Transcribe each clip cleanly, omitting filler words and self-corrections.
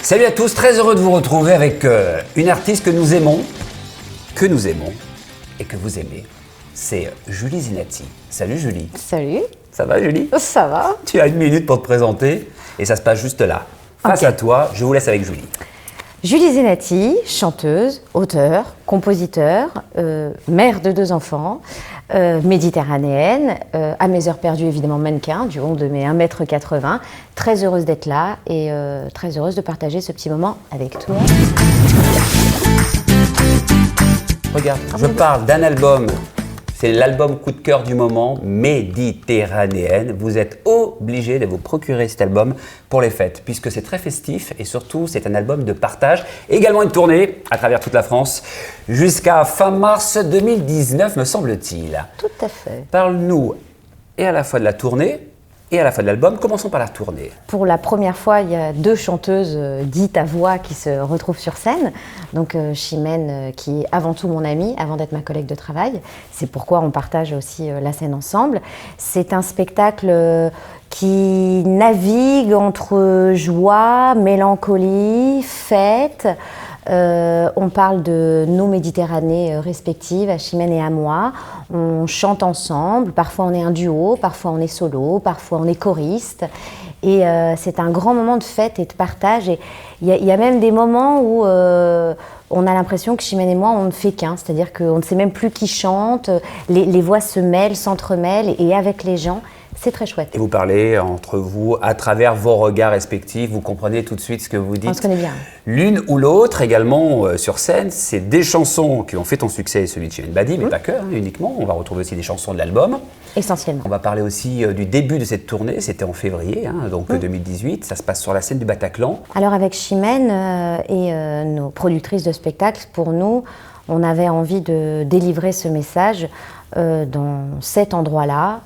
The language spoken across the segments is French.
Salut à tous, très heureux de vous retrouver avec une artiste que nous aimons et que vous aimez. C'est Julie Zenati. Salut Julie. Salut. Ça va Julie? Ça va. Tu as une minute pour te présenter et ça se passe juste là. Face à toi, je vous laisse avec Julie. Julie Zenati, chanteuse, auteure, compositeur, mère de 2 enfants, méditerranéenne, à mes heures perdues évidemment mannequin, du haut de mes 1,80 m. Très heureuse d'être là et très heureuse de partager ce petit moment avec toi. Regarde, je parle d'un album. C'est l'album coup de cœur du moment, Méditerranéenne. Vous êtes obligé de vous procurer cet album pour les fêtes, puisque c'est très festif et surtout c'est un album de partage. Également une tournée à travers toute la France jusqu'à fin mars 2019, me semble-t-il. Tout à fait. Parle-nous et à la fois de la tournée et à la fois de l'album. Commençons par la tournée. Pour la première fois, il y a 2 chanteuses dites à voix qui se retrouvent sur scène. Donc Chimène, qui est avant tout mon amie, avant d'être ma collègue de travail. C'est pourquoi on partage aussi la scène ensemble. C'est un spectacle qui navigue entre joie, mélancolie, fête. On parle de nos Méditerranées respectives, à Chimène et à moi. On chante ensemble, parfois on est un duo, parfois on est solo, parfois on est choriste. Et c'est un grand moment de fête et de partage. Et il y a même des moments où on a l'impression que Chimène et moi, on ne fait qu'un. C'est-à-dire qu'on ne sait même plus qui chante, les voix se mêlent, s'entremêlent, et avec les gens, c'est très chouette. Et vous parlez entre vous, à travers vos regards respectifs, vous comprenez tout de suite ce que vous dites. On se connaît bien. L'une ou l'autre, également sur scène, c'est des chansons qui ont fait ton succès, celui de Chimène Badi, mais pas que, uniquement. On va retrouver aussi des chansons de l'album. Essentiellement. On va parler aussi du début de cette tournée, c'était en février, donc 2018. Ça se passe sur la scène du Bataclan. Alors avec Chimène et nos productrices de spectacles, pour nous, on avait envie de délivrer ce message dans cet endroit-là.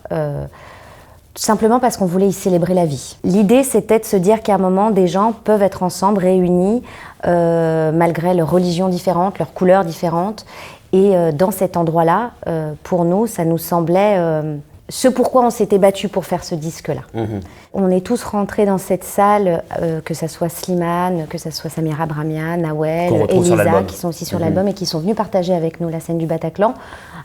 Simplement parce qu'on voulait y célébrer la vie. L'idée, c'était de se dire qu'à un moment, des gens peuvent être ensemble, réunis, malgré leurs religions différentes, leurs couleurs différentes. Et dans cet endroit-là, pour nous, ça nous semblait ce pourquoi on s'était battu pour faire ce disque-là. On est tous rentrés dans cette salle, que ça soit Slimane, que ça soit Samira Bramian, Nawel, Elisa, qui sont aussi sur l'album et qui sont venus partager avec nous la scène du Bataclan,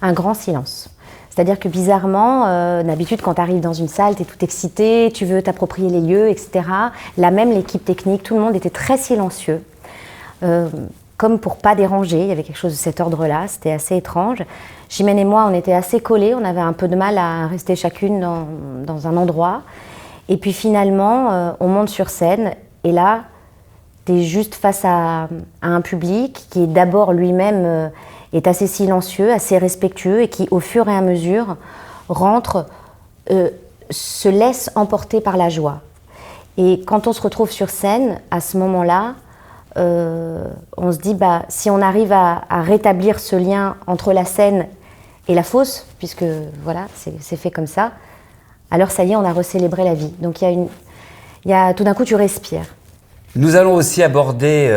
un grand silence. C'est-à-dire que bizarrement, d'habitude, quand tu arrives dans une salle, tu es tout excité, tu veux t'approprier les lieux, etc. Là même, l'équipe technique, tout le monde était très silencieux. Comme pour pas déranger, il y avait quelque chose de cet ordre-là, c'était assez étrange. Chimène et moi, on était assez collés, on avait un peu de mal à rester chacune dans un endroit. Et puis finalement, on monte sur scène, et là, tu es juste face à un public qui est d'abord lui-même... est assez silencieux, assez respectueux et qui, au fur et à mesure, rentre, se laisse emporter par la joie. Et quand on se retrouve sur scène, à ce moment-là, on se dit, si on arrive à rétablir ce lien entre la scène et la fosse, puisque voilà, c'est fait comme ça, alors ça y est, on a recélébré la vie. Donc tout d'un coup, tu respires. Nous allons aussi aborder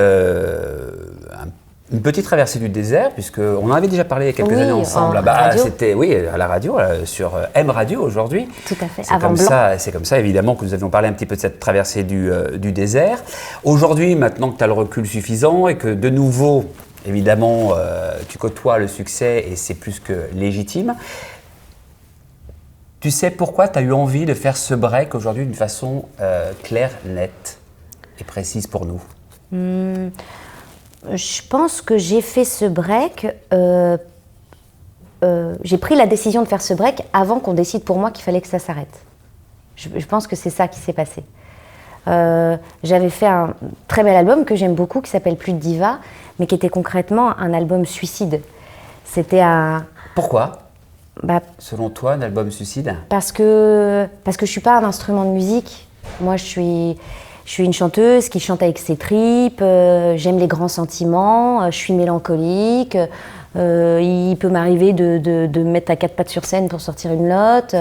une petite traversée du désert, puisqu'on en avait déjà parlé il y a quelques années ensemble. C'était à la radio, sur M Radio aujourd'hui. Tout à fait, C'est comme ça, évidemment, que nous avions parlé un petit peu de cette traversée du désert. Aujourd'hui, maintenant que tu as le recul suffisant et que de nouveau, évidemment, tu côtoies le succès et c'est plus que légitime, tu sais pourquoi tu as eu envie de faire ce break aujourd'hui d'une façon claire, nette et précise pour nous? Je pense que j'ai fait ce break, j'ai pris la décision de faire ce break avant qu'on décide pour moi qu'il fallait que ça s'arrête. Je pense que c'est ça qui s'est passé. J'avais fait un très bel album que j'aime beaucoup, qui s'appelle Plus de Diva, mais qui était concrètement un album suicide. C'était un... Pourquoi ? Selon toi, un album suicide ? Parce que je suis pas un instrument de musique. Moi, je suis une chanteuse qui chante avec ses tripes, j'aime les grands sentiments, je suis mélancolique, il peut m'arriver de me mettre à 4 pattes sur scène pour sortir une note.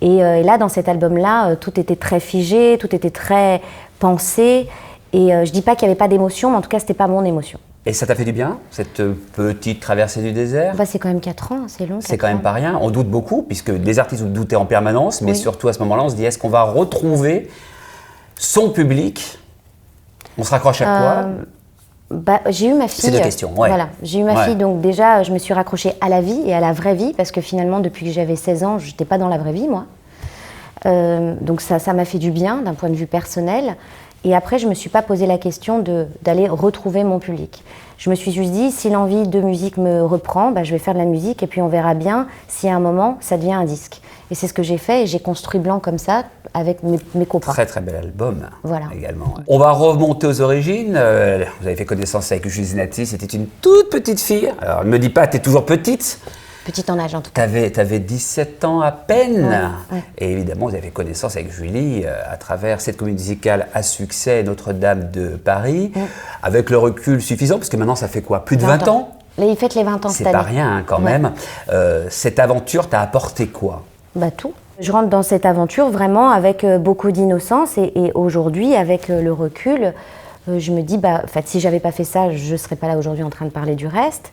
Et là, dans cet album-là, tout était très figé, tout était très pensé. Et je dis pas qu'il n'y avait pas d'émotion, mais en tout cas, c'était pas mon émotion. Et ça t'a fait du bien, cette petite traversée du désert? C'est quand même 4 ans, c'est long. C'est quand même pas rien. On doute beaucoup, puisque les artistes doutaient en permanence, mais surtout à ce moment-là, on se dit, est-ce qu'on va retrouver son public? On se raccroche à quoi? J'ai eu ma fille. C'est deux questions, ouais. Voilà, j'ai eu ma fille, donc déjà, je me suis raccrochée à la vie et à la vraie vie, parce que finalement, depuis que j'avais 16 ans, je n'étais pas dans la vraie vie, moi. Donc ça m'a fait du bien, d'un point de vue personnel. Et après, je ne me suis pas posé la question d'aller retrouver mon public. Je me suis juste dit, si l'envie de musique me reprend, je vais faire de la musique, et puis on verra bien si à un moment, ça devient un disque. Et c'est ce que j'ai fait, et j'ai construit Blanc comme ça, avec mes copains. Très très bel album, voilà. Également. On va remonter aux origines. Vous avez fait connaissance avec Julie Zenati, c'était une toute petite fille. Alors ne me dis pas, tu es toujours petite. Petite en âge en tout cas. T'avais 17 ans à peine. Ouais. Et évidemment, vous avez fait connaissance avec Julie à travers cette comédie musicale à succès Notre-Dame de Paris, avec le recul suffisant, parce que maintenant ça fait quoi? Plus de 20 ans? Là, il fête les 20 ans cette année. C'est pas rien quand même. Cette aventure t'a apporté quoi? Tout. Je rentre dans cette aventure vraiment avec beaucoup d'innocence et aujourd'hui, avec le recul, je me dis, en fait, si j'avais pas fait ça, je serais pas là aujourd'hui en train de parler du reste.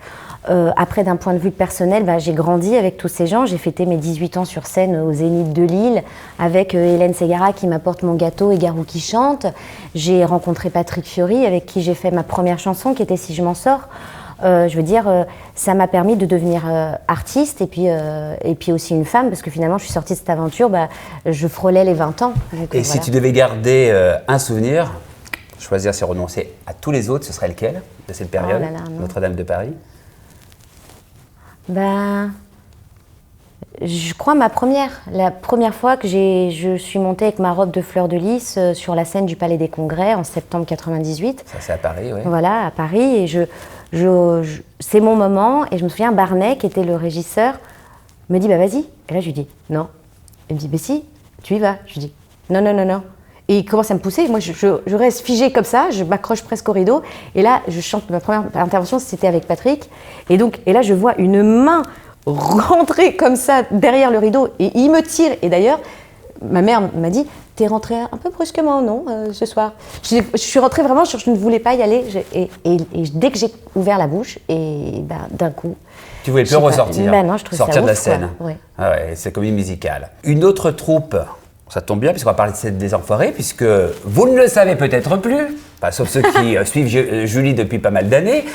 Après, d'un point de vue personnel, j'ai grandi avec tous ces gens. J'ai fêté mes 18 ans sur scène au Zénith de Lille avec Hélène Ségara qui m'apporte mon gâteau et Garou qui chante. J'ai rencontré Patrick Fiori avec qui j'ai fait ma première chanson qui était Si je m'en sors. Je veux dire, ça m'a permis de devenir artiste et puis aussi une femme, parce que finalement, je suis sortie de cette aventure, je frôlais les 20 ans. Donc, et si tu devais garder un souvenir, choisir c'est renoncer à tous les autres, ce serait lequel de cette période, Notre-Dame de Paris? Je crois la première fois que je suis montée avec ma robe de fleur de lys sur la scène du Palais des Congrès en septembre 98. Ça c'est à Paris, oui. Voilà, à Paris, et c'est mon moment, et je me souviens, Barnet, qui était le régisseur, me dit vas-y, et là je lui dis non. Il me dit si, tu y vas. Je lui dis non. Et il commence à me pousser, moi je reste figée comme ça, je m'accroche presque au rideau, et là je chante, ma première intervention c'était avec Patrick, et là je vois une main rentrer comme ça derrière le rideau, et il me tire, et d'ailleurs ma mère m'a dit t'es rentrée un peu brusquement, non, ce soir? Je suis rentrée vraiment, je ne voulais pas y aller, et dès que j'ai ouvert la bouche, et d'un coup... Tu voulais plus ressortir, non, je trouve sortir ça de la ouf, scène. Ouais. Ah ouais, c'est comédie musicale. Une autre troupe, ça tombe bien puisqu'on va parler de cette des Enfoirés, puisque vous ne le savez peut-être plus, sauf ceux qui suivent Julie depuis pas mal d'années.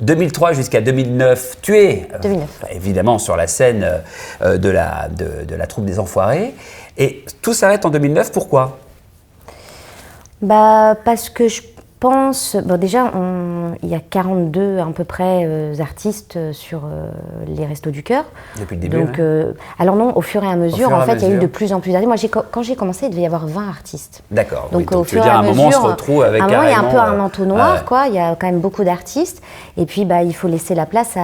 2003 jusqu'à 2009, tu es évidemment sur la scène de la troupe des Enfoirés. Et tout s'arrête en 2009, pourquoi? Parce que je pense... déjà, il y a 42 à peu près artistes sur les Restos du Cœur. Depuis le début, donc, alors non, au fur et à mesure, en fait, il y a eu de plus en plus d'artistes. Moi, quand j'ai commencé, il devait y avoir 20 artistes. D'accord. Donc, au fur et à mesure, un moment, on se retrouve avec il y a un peu un entonnoir, ouais. quoi. Il y a quand même beaucoup d'artistes. Et puis, il faut laisser la place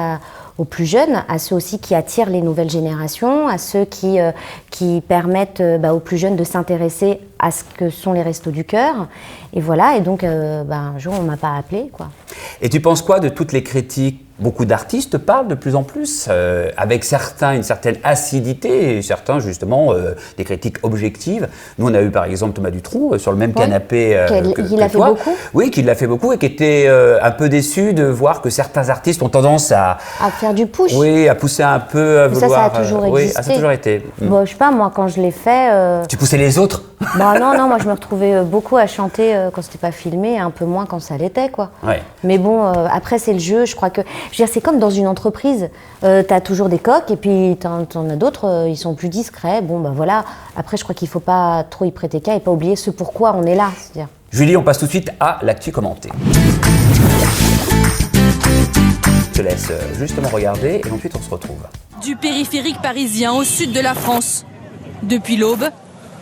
aux plus jeunes, à ceux aussi qui attirent les nouvelles générations, à ceux qui permettent aux plus jeunes de s'intéresser à ce que sont les Restos du Cœur. Et voilà, et donc un jour on ne m'a pas appelée, quoi. Et tu penses quoi de toutes les critiques? Beaucoup d'artistes parlent de plus en plus, avec certains une certaine acidité, et certains justement des critiques objectives. Nous on a eu par exemple Thomas Dutronc sur le même canapé que l'a fait toi. Beaucoup. Oui, qui l'a fait beaucoup et qui était un peu déçu de voir que certains artistes ont tendance à faire du push. Oui, à pousser un peu, à vouloir... Ça a toujours existé. Oui, ça a toujours été. Je sais pas, moi quand je l'ai fait... Tu poussais les autres? Non, moi je me retrouvais beaucoup à chanter quand c'était pas filmé, et un peu moins quand ça l'était, quoi. Ouais. Mais bon, après c'est le jeu, je crois que... Je veux dire, c'est comme dans une entreprise, t'as toujours des coqs, et puis t'en as d'autres, ils sont plus discrets. Voilà, après je crois qu'il faut pas trop y prêter cas et pas oublier ce pourquoi on est là. C'est-à-dire... Julie, on passe tout de suite à l'actu commentée. Je te laisse justement regarder et ensuite on se retrouve. Du périphérique parisien au sud de la France. Depuis l'aube,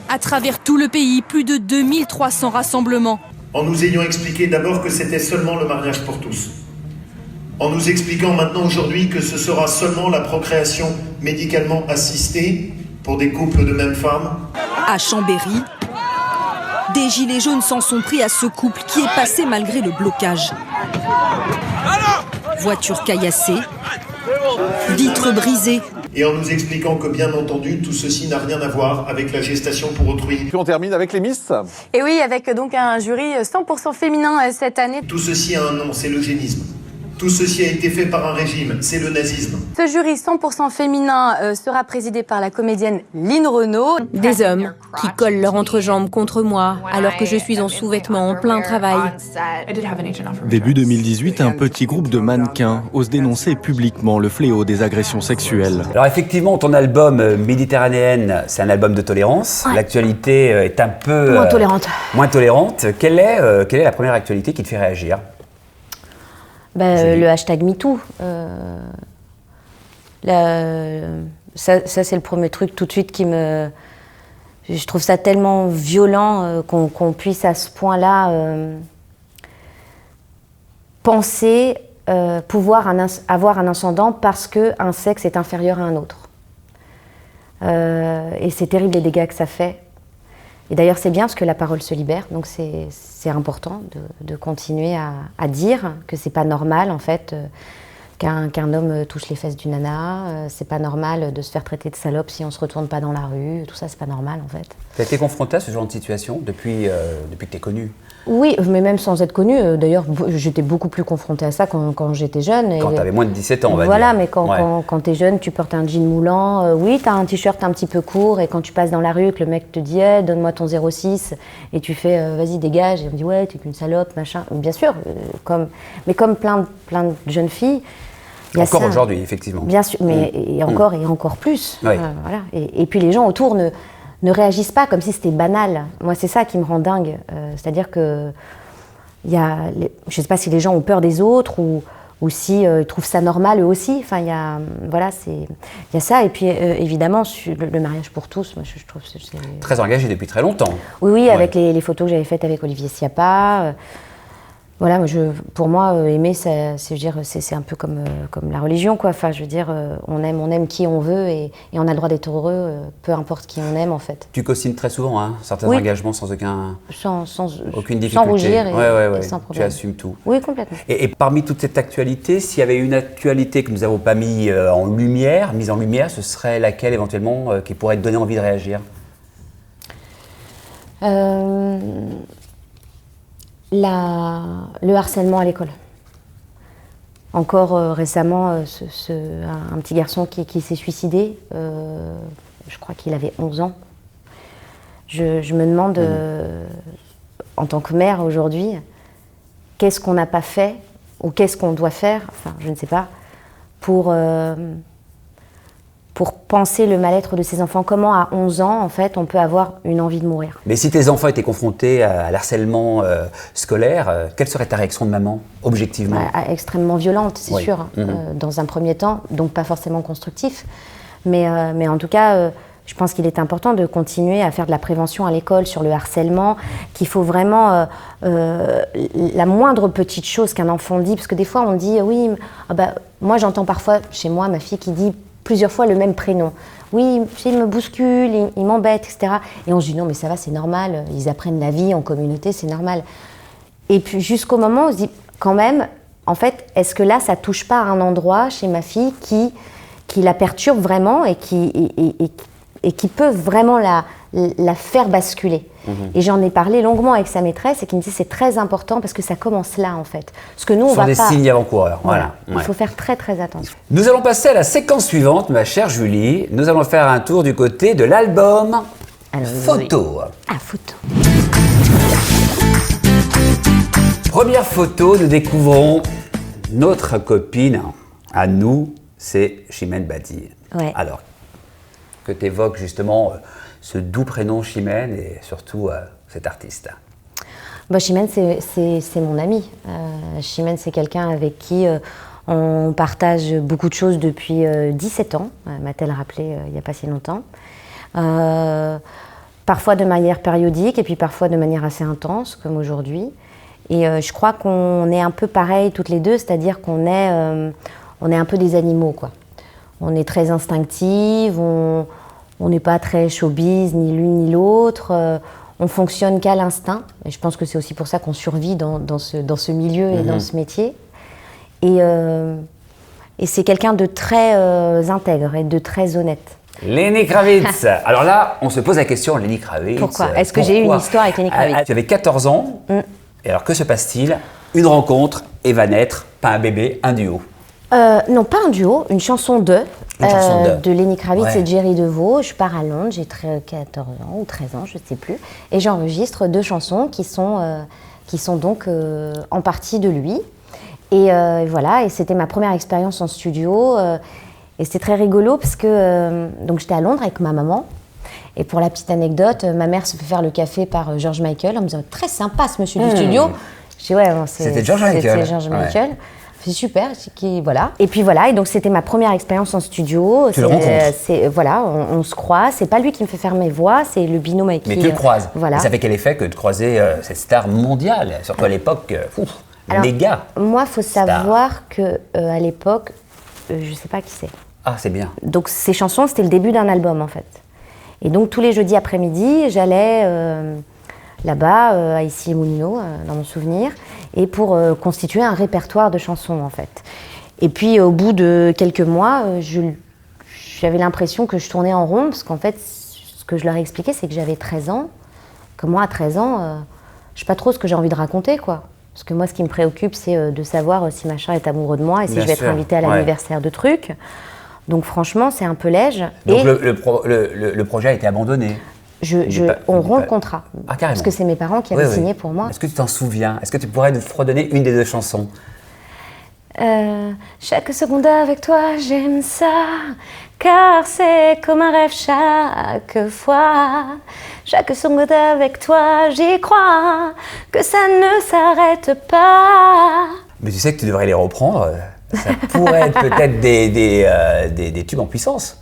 à travers tout le pays, plus de 2300 rassemblements. En nous ayant expliqué d'abord que c'était seulement le mariage pour tous. En nous expliquant maintenant aujourd'hui que ce sera seulement la procréation médicalement assistée pour des couples de même femme. À Chambéry, des gilets jaunes s'en sont pris à ce couple qui est passé malgré le blocage. Voiture caillassée, vitres brisées. Et en nous expliquant que bien entendu, tout ceci n'a rien à voir avec la gestation pour autrui. Puis on termine avec les Miss. Et oui, avec donc un jury 100% féminin cette année. Tout ceci a un nom, c'est l'eugénisme. Tout ceci a été fait par un régime, c'est le nazisme. Ce jury 100% féminin sera présidé par la comédienne Lynn Renaud. Des hommes qui collent leur entrejambe contre moi alors que je suis en sous-vêtements en plein travail. Début 2018, un petit groupe de mannequins ose dénoncer publiquement le fléau des agressions sexuelles. Alors effectivement, ton album Méditerranéenne, c'est un album de tolérance. Ouais. L'actualité est un peu... Moins tolérante. Moins tolérante. Quelle est la première actualité qui te fait réagir ? Le hashtag MeToo. Ça c'est le premier truc tout de suite qui me... Je trouve ça tellement violent qu'on puisse à ce point-là penser pouvoir avoir un ascendant parce qu'un sexe est inférieur à un autre. Et c'est terrible les dégâts que ça fait. Et d'ailleurs c'est bien parce que la parole se libère, donc c'est important de continuer à dire que c'est pas normal en fait qu'un homme touche les fesses d'une nana, c'est pas normal de se faire traiter de salope si on se retourne pas dans la rue, tout ça c'est pas normal en fait. Tu as été confrontée à ce genre de situation depuis que tu es connue ? Oui, mais même sans être connue, d'ailleurs j'étais beaucoup plus confrontée à ça quand j'étais jeune. Quand tu avais moins de 17 ans, on va dire. Voilà, mais quand tu es jeune, tu portes un jean moulant, oui, tu as un t-shirt un petit peu court, et quand tu passes dans la rue, que le mec te dit hey, donne-moi ton 06, et tu fais vas-y, dégage, et on dit ouais, t'es qu'une salope, machin. Bien sûr, comme plein de jeunes filles. Encore aujourd'hui, effectivement. Bien sûr, mais et encore plus. Oui. Voilà. Et puis les gens autour ne réagissent pas comme si c'était banal. Moi, c'est ça qui me rend dingue. C'est-à-dire que je ne sais pas si les gens ont peur des autres ou si ils trouvent ça normal eux aussi. Enfin, il y a ça. Et puis, évidemment, le mariage pour tous, moi, je trouve que c'est... Très engagé depuis très longtemps. Oui, avec les photos que j'avais faites avec Olivier Sciappa. Voilà, pour moi, aimer, c'est un peu comme la religion, quoi. Enfin, je veux dire, on aime qui on veut et on a le droit d'être heureux, peu importe qui on aime, en fait. Tu co-signes très souvent, hein, certains engagements sans aucune difficulté. Sans rougir et sans problème. Tu assumes tout. Oui, complètement. Et parmi toute cette actualité, s'il y avait une actualité que nous n'avons pas mise en lumière, ce serait laquelle éventuellement qui pourrait te donner envie de réagir ? Le harcèlement à l'école. Encore récemment, un petit garçon qui s'est suicidé, je crois qu'il avait 11 ans. Je me demande, en tant que mère aujourd'hui, qu'est-ce qu'on n'a pas fait ou qu'est-ce qu'on doit faire, enfin je ne sais pas, pour penser le mal-être de ses enfants. Comment à 11 ans, en fait, on peut avoir une envie de mourir. Mais si tes enfants étaient confrontés à l'harcèlement scolaire, quelle serait ta réaction de maman, objectivement ? Extrêmement violente, c'est sûr, dans un premier temps, donc pas forcément constructif. Mais en tout cas, je pense qu'il est important de continuer à faire de la prévention à l'école sur le harcèlement, qu'il faut vraiment la moindre petite chose qu'un enfant dit, parce que des fois on dit oui, moi j'entends parfois chez moi ma fille qui dit plusieurs fois le même prénom. Oui, il me bouscule, il m'embête, etc. Et on se dit non mais ça va, c'est normal, ils apprennent la vie en communauté, c'est normal. Et puis jusqu'au moment où on se dit quand même, en fait, est-ce que là ça touche pas à un endroit chez ma fille qui la perturbe vraiment et qui peut vraiment la faire basculer. Et j'en ai parlé longuement avec sa maîtresse et qui me dit c'est très important parce que ça commence là en fait. Parce que nous, Ce sont des signes avant-coureurs. Voilà. Il faut faire très très attention. Nous allons passer à la séquence suivante, ma chère Julie. Nous allons faire un tour du côté de l'album photo. Ah, photo. Première photo, nous découvrons notre copine à nous, c'est Chimène Badi. Ouais. Alors, que tu évoques justement ce doux prénom Chimène et surtout cet artiste. Chimène, c'est mon amie. Chimène, c'est quelqu'un avec qui on partage beaucoup de choses depuis 17 ans, m'a-t-elle rappelé il n'y a pas si longtemps. Parfois de manière périodique et puis parfois de manière assez intense, comme aujourd'hui. Et je crois qu'on est un peu pareil toutes les deux, c'est-à-dire qu'on est un peu des animaux, quoi. On est très instinctive, on n'est pas très showbiz, ni l'une ni l'autre. On fonctionne qu'à l'instinct. Et je pense que c'est aussi pour ça qu'on survit dans ce milieu et dans ce métier. Et c'est quelqu'un de très intègre et de très honnête. Lenny Kravitz. Alors là, on se pose la question, Lenny Kravitz. Pourquoi ? Est-ce que j'ai eu une histoire avec Lenny Kravitz ? Tu avais 14 ans. Et alors, que se passe-t-il ? Une rencontre et va naître pas un bébé, un duo. Non, pas un duo, une chanson de Lenny Kravitz Ouais. et Jerry DeVos. Je pars à Londres, j'ai 14 ans ou 13 ans, je ne sais plus, et j'enregistre 2 chansons qui sont donc en partie de lui. Et voilà, et c'était ma première expérience en studio, et c'était très rigolo parce que donc j'étais à Londres avec ma maman. Et pour la petite anecdote, ma mère se fait faire le café par George Michael en me disant « Très sympa ce monsieur du studio ». Je dis « Ouais, bon, C'était George Michael. C'était George Michael. C'est super, voilà. Et puis voilà, et donc c'était ma première expérience en studio. Tu le rencontres. Voilà, on se croise. C'est pas lui qui me fait faire mes voix, c'est le binôme avec Mais qui. tu le croises. Voilà. Et ça fait quel effet que de croiser cette star mondiale, surtout à l'époque, méga. Moi, faut savoir que à l'époque, je sais pas qui c'est. Ah, c'est bien. Donc ces chansons, c'était le début d'un album en fait. Et donc tous les jeudis après-midi, j'allais là-bas, à Issy-les-Moulineaux, dans mon souvenir, et pour constituer un répertoire de chansons en fait. Et puis au bout de quelques mois, j'avais l'impression que je tournais en rond, parce qu'en fait, ce que je leur ai expliqué, c'est que j'avais 13 ans, que moi à 13 ans, je sais pas trop ce que j'ai envie de raconter, quoi. Parce que moi, ce qui me préoccupe, c'est de savoir si machin est amoureux de moi et si je vais être invitée à l'anniversaire de trucs. Donc franchement, c'est un peu léger. Donc le projet a été abandonné. On rompt le contrat. Ah, carrément. Parce que c'est mes parents qui avaient signé pour moi. Est-ce que tu t'en souviens? Est-ce que tu pourrais nous redonner une des 2 chansons? Chaque seconde avec toi, j'aime ça, car c'est comme un rêve chaque fois. Chaque seconde avec toi, j'y crois, que ça ne s'arrête pas. Mais tu sais que tu devrais les reprendre. Ça pourrait être peut-être des tubes en puissance.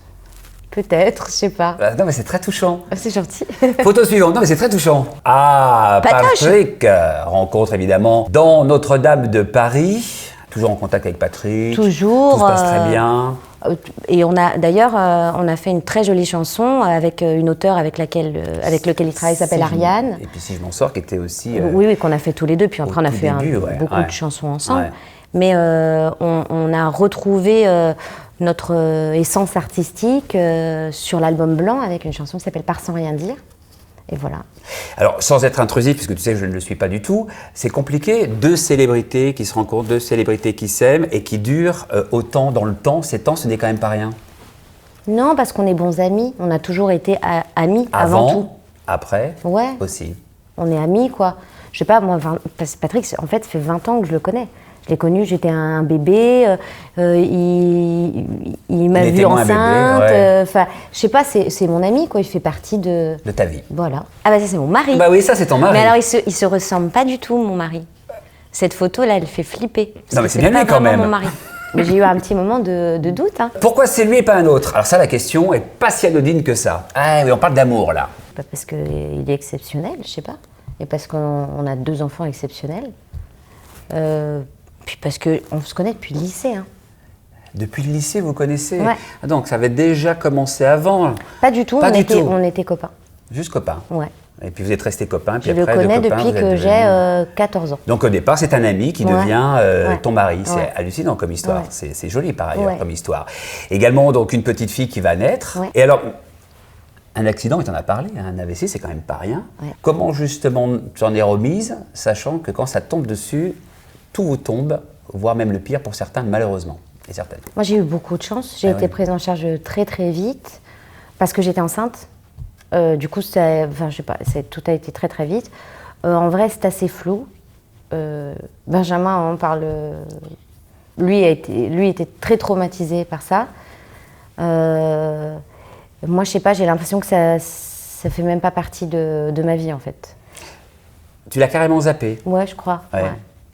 Peut-être, je sais pas. Non, mais c'est très touchant. C'est gentil. Photo suivante. Non, mais c'est très touchant. Ah, Patrick rencontre évidemment dans Notre-Dame de Paris. Toujours en contact avec Patrick. Toujours. Tout se passe très bien. Et on a d'ailleurs, on a fait une très jolie chanson avec une auteure avec laquelle il travaille, qui s'appelle Ariane. Et puis Si je m'en sors, qui était aussi. Oui, qu'on a fait tous les deux. Puis après, on a fait beaucoup de chansons ensemble. Ouais. Mais on a retrouvé notre essence artistique sur l'album blanc avec une chanson qui s'appelle Part sans rien dire. Et voilà. Alors, sans être intrusif, puisque tu sais que je ne le suis pas du tout, c'est compliqué. 2 célébrités qui se rencontrent, 2 célébrités qui s'aiment et qui durent autant dans le temps. Ces temps, ce n'est quand même pas rien. Non, parce qu'on est bons amis. On a toujours été amis avant tout. Après, ouais. Aussi. On est amis, quoi. Je sais pas, moi, Patrick, en fait, ça fait 20 ans que je le connais. Je l'ai connu, j'étais un bébé, il m'a vue enceinte, je sais pas, c'est mon ami, quoi, il fait partie de ta vie. Voilà. Ah bah ça c'est mon mari. Bah oui, ça c'est ton mari. Mais alors il se ressemble pas du tout, mon mari. Cette photo là, elle fait flipper. Non mais c'est bien lui quand même. Mon mari. Mais j'ai eu un petit moment de doute. Hein. Pourquoi c'est lui et pas un autre? Alors ça, la question est pas si anodine que ça. Ah oui, on parle d'amour là. Bah parce qu'il est exceptionnel, je sais pas. Et parce qu'on a 2 enfants exceptionnels. Puis parce qu'on se connaît depuis le lycée. Hein. Depuis le lycée, vous connaissez? Ouais. Ah, donc ça avait déjà commencé avant? Pas du tout, on était copains. Juste copains? Ouais. Et puis vous êtes restés copains? Puis je le connais depuis que j'ai 14 ans. Donc au départ, c'est un ami qui devient ton mari. C'est hallucinant comme histoire. Ouais. C'est joli par ailleurs comme histoire. Également donc une petite fille qui va naître. Ouais. Et alors, un accident, il t'en a parlé, un AVC, c'est quand même pas rien. Ouais. Comment justement tu en es remise, sachant que quand ça tombe dessus, tout vous tombe, voire même le pire pour certains, malheureusement, et certaines. Moi, j'ai eu beaucoup de chance. J'ai été prise en charge très, très vite parce que j'étais enceinte. Du coup, tout a été très, très vite. En vrai, c'est assez flou. Benjamin en parle. Lui était très traumatisé par ça. Moi, je sais pas, j'ai l'impression que ça fait même pas partie de ma vie, en fait. Tu l'as carrément zappé? Ouais, je crois. Ouais.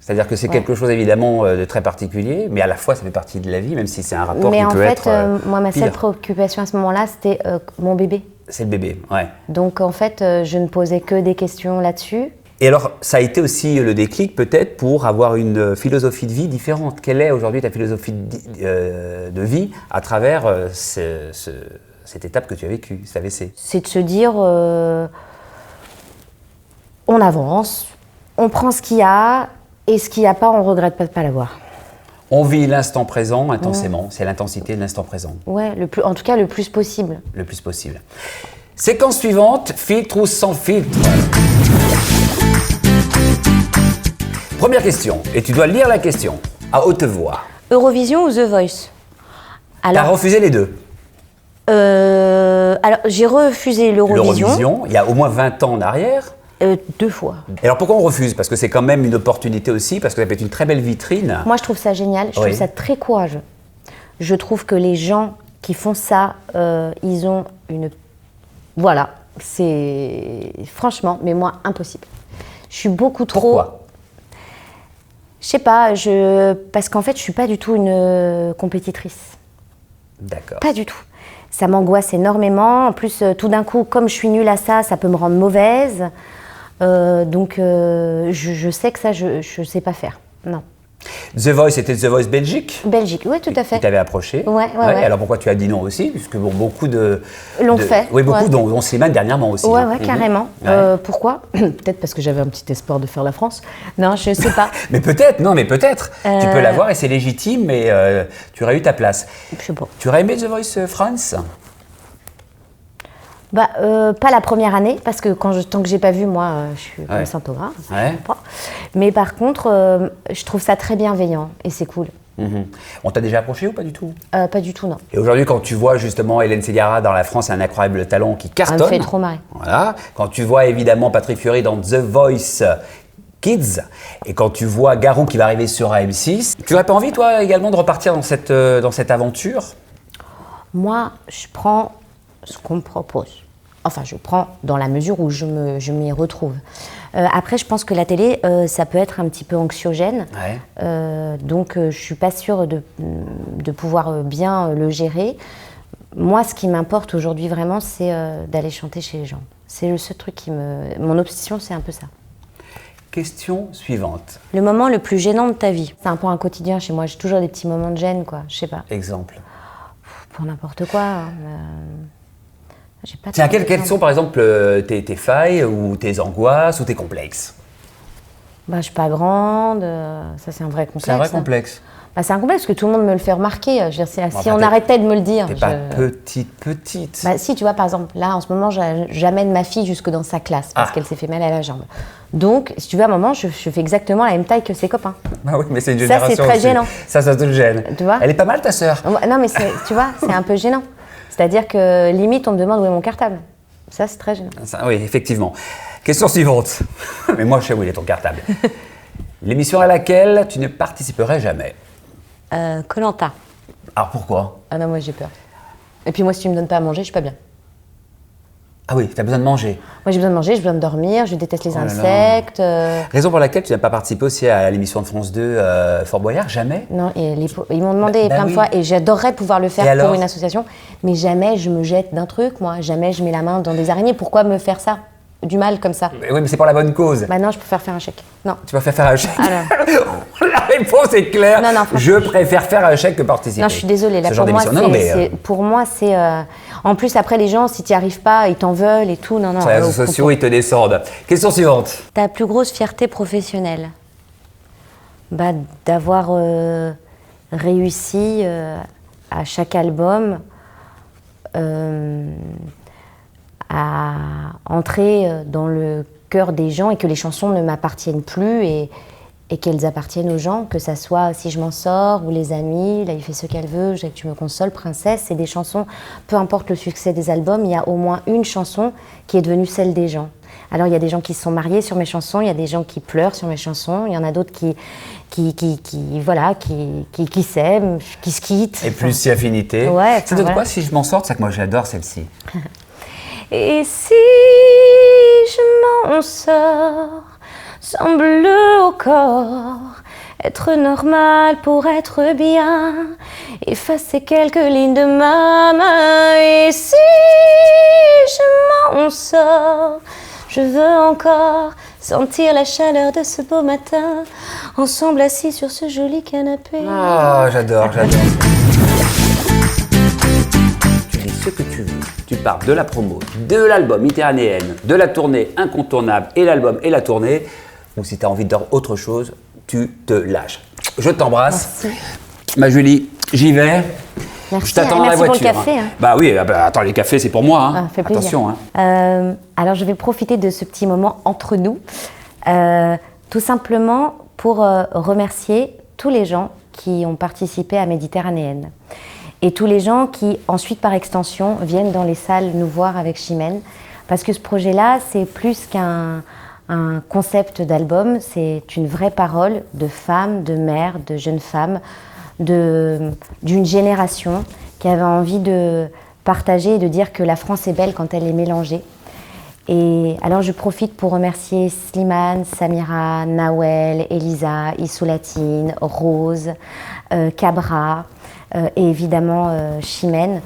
C'est-à-dire que c'est quelque chose évidemment de très particulier, mais à la fois ça fait partie de la vie, même si c'est un rapport qui peut être moi, ma pire. seule préoccupation à ce moment-là, c'était mon bébé. C'est le bébé, ouais. Donc en fait, je ne posais que des questions là-dessus. Et alors, ça a été aussi le déclic peut-être pour avoir une philosophie de vie différente. Quelle est aujourd'hui ta philosophie de vie à travers cette étape que tu as vécue, cet AVC? C'est de se dire, on avance, on prend ce qu'il y a, et ce qu'il n'y a pas, on ne regrette pas de ne pas l'avoir. On vit l'instant présent intensément, c'est l'intensité de l'instant présent. Ouais, en tout cas le plus possible. Le plus possible. Séquence suivante, filtre ou sans filtre? Première question, et tu dois lire la question. À haute voix. Eurovision ou The Voice? T'as refusé les deux. Alors, j'ai refusé l'Eurovision. L'Eurovision, il y a au moins 20 ans en arrière. 2 fois. Et alors pourquoi on refuse? Parce que c'est quand même une opportunité aussi, parce que ça peut être une très belle vitrine. Moi, je trouve ça génial. Je trouve ça très courageux. Je trouve que les gens qui font ça, ils ont une... Voilà, c'est... Franchement, mais moi, impossible. Je suis beaucoup trop... Pourquoi? Je sais pas, parce qu'en fait, je suis pas du tout une compétitrice. D'accord. Pas du tout. Ça m'angoisse énormément. En plus, tout d'un coup, comme je suis nulle à ça, ça peut me rendre mauvaise. Donc, je sais que ça, je sais pas faire. Non. The Voice, c'était The Voice Belgique? Belgique, oui, tout à fait. Tu t'avais approché. Ouais. Alors pourquoi tu as dit non aussi? Puisque bon, beaucoup de... L'ont fait. Oui, beaucoup, Ouais. dont Slimane dernièrement aussi. Ouais, carrément. Ouais. Pourquoi? Peut-être parce que j'avais un petit espoir de faire la France. Non, je sais pas. Mais peut-être, non, mais peut-être. Tu peux l'avoir et c'est légitime, mais tu aurais eu ta place. Je sais pas. Tu aurais aimé The Voice France? Pas la première année, parce que tant que j'ai pas vu, moi, je suis comme Saint-Augras. Ouais. Mais par contre, je trouve ça très bienveillant et c'est cool. On t'a déjà approché ou pas du tout? Pas du tout, non. Et aujourd'hui, quand tu vois justement Hélène Ségara dans La France, un incroyable talent qui cartonne. Ça me fait trop marrer. Voilà. Quand tu vois évidemment Patrick Fiori dans The Voice Kids, et quand tu vois Garou qui va arriver sur AM6, tu n'aurais pas envie, toi, également, de repartir dans cette aventure? Moi, je prends ce qu'on me propose. Enfin, je prends dans la mesure où je m'y retrouve. Après, je pense que la télé, ça peut être un petit peu anxiogène. Ouais. Donc, je ne suis pas sûre de pouvoir bien le gérer. Moi, ce qui m'importe aujourd'hui vraiment, c'est d'aller chanter chez les gens. C'est le seul truc qui me... Mon obsession, c'est un peu ça. Question suivante. Le moment le plus gênant de ta vie? C'est un peu un quotidien chez moi. J'ai toujours des petits moments de gêne, quoi. Je sais pas. Exemple. Pour n'importe quoi. Hein. J'ai pas Tiens, trop quelles d'exemples. sont par exemple tes failles ou tes angoisses ou tes complexes? Je suis pas grande. Ça, c'est un vrai complexe. C'est un vrai hein. complexe. C'est un complexe parce que tout le monde me le fait remarquer. Je veux dire, si enfin, on arrêtait de me le dire. T'es pas petite. Si, tu vois, par exemple, là, en ce moment, j'amène ma fille jusque dans sa classe parce qu'elle s'est fait mal à la jambe. Donc, si tu veux, à un moment, je fais exactement la même taille que ses copains. Ah oui, mais c'est une Ça, génération c'est très aussi. gênant. Ça te gêne. Tu vois? Elle est pas mal, ta sœur. Non, mais tu vois, c'est un peu gênant. C'est-à-dire que, limite, on me demande où est mon cartable. Ça, c'est très gênant. Oui, effectivement. Question suivante. Mais moi, je sais où il est ton cartable. L'émission à laquelle tu ne participerais jamais. Koh-Lanta. Alors pourquoi? Ah non, moi, j'ai peur. Et puis moi, si tu me donnes pas à manger, je suis pas bien. Ah oui, tu as besoin de manger. Moi, j'ai besoin de manger, j'ai besoin de dormir, je déteste les Oh là là. insectes. Raison pour laquelle tu n'as pas participé aussi à l'émission de France 2 Fort Boyard, jamais? Non, et ils m'ont demandé plein de oui. fois et j'adorerais pouvoir le Et faire alors pour une association, mais jamais je me jette d'un truc, moi. Jamais je mets la main dans des araignées. Pourquoi me faire ça? Du mal comme ça? Oui, mais c'est pour la bonne cause. Non, je préfère faire un chèque. Non. Tu préfères faire un chèque? Alors. La réponse est claire. Non, franchement. Je préfère faire un chèque que participer. Non, je suis désolée. Là, Ce genre pour moi, d'émission. Non, mais pour moi, c'est. En plus, après, les gens, si tu n'y arrives pas, ils t'en veulent et tout. Non. sur les réseaux sociaux, ils te descendent. Question suivante. Ta plus grosse fierté professionnelle? D'avoir réussi à chaque album à entrer dans le cœur des gens et que les chansons ne m'appartiennent plus et qu'elles appartiennent aux gens, que ça soit Si je m'en sors ou Les Amis, Là il fait ce qu'elle veut, J'ai que tu me consoles, Princesse, c'est des chansons, peu importe le succès des albums, il y a au moins une chanson qui est devenue celle des gens. Alors il y a des gens qui se sont mariés sur mes chansons, il y a des gens qui pleurent sur mes chansons, il y en a d'autres qui s'aiment, qui se quittent. Et plus si affinité. Ouais, c'est de voilà. quoi Si je m'en sors? C'est que moi j'adore celle-ci. Et si je m'en sors, semble au corps être normal pour être bien, effacer quelques lignes de ma main. Et si je m'en sors, je veux encore sentir la chaleur de ce beau matin, ensemble assis sur ce joli canapé. Ah, j'adore. Tu dis ce que tu veux. Tu parles de la promo, de l'album Méditerranéenne, de la tournée incontournable et l'album et la tournée. Ou si tu as envie de dire autre chose, tu te lâches. Je t'embrasse. Merci. Ma Julie, j'y vais. Merci, Je t'attends dans la merci pour voiture. le café. Hein. Bah oui, attends, les cafés c'est pour moi. Hein. Fait plaisir. Attention. Hein. Alors je vais profiter de ce petit moment entre nous, tout simplement pour remercier tous les gens qui ont participé à Méditerranéenne. Et tous les gens qui, ensuite, par extension, viennent dans les salles nous voir avec Chimène. Parce que ce projet-là, c'est plus qu'un concept d'album, c'est une vraie parole de femmes, de mères, de jeunes femmes, d'une génération qui avait envie de partager et de dire que la France est belle quand elle est mélangée. Et alors je profite pour remercier Slimane, Samira, Nawel, Elisa, Issoulatine, Rose, Cabra et évidemment Chimène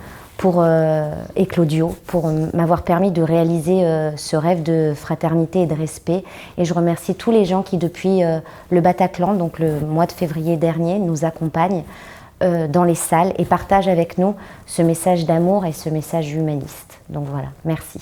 et Claudio pour m'avoir permis de réaliser ce rêve de fraternité et de respect. Et je remercie tous les gens qui depuis le Bataclan, donc le mois de février dernier, nous accompagnent dans les salles et partagent avec nous ce message d'amour et ce message humaniste. Donc voilà, merci.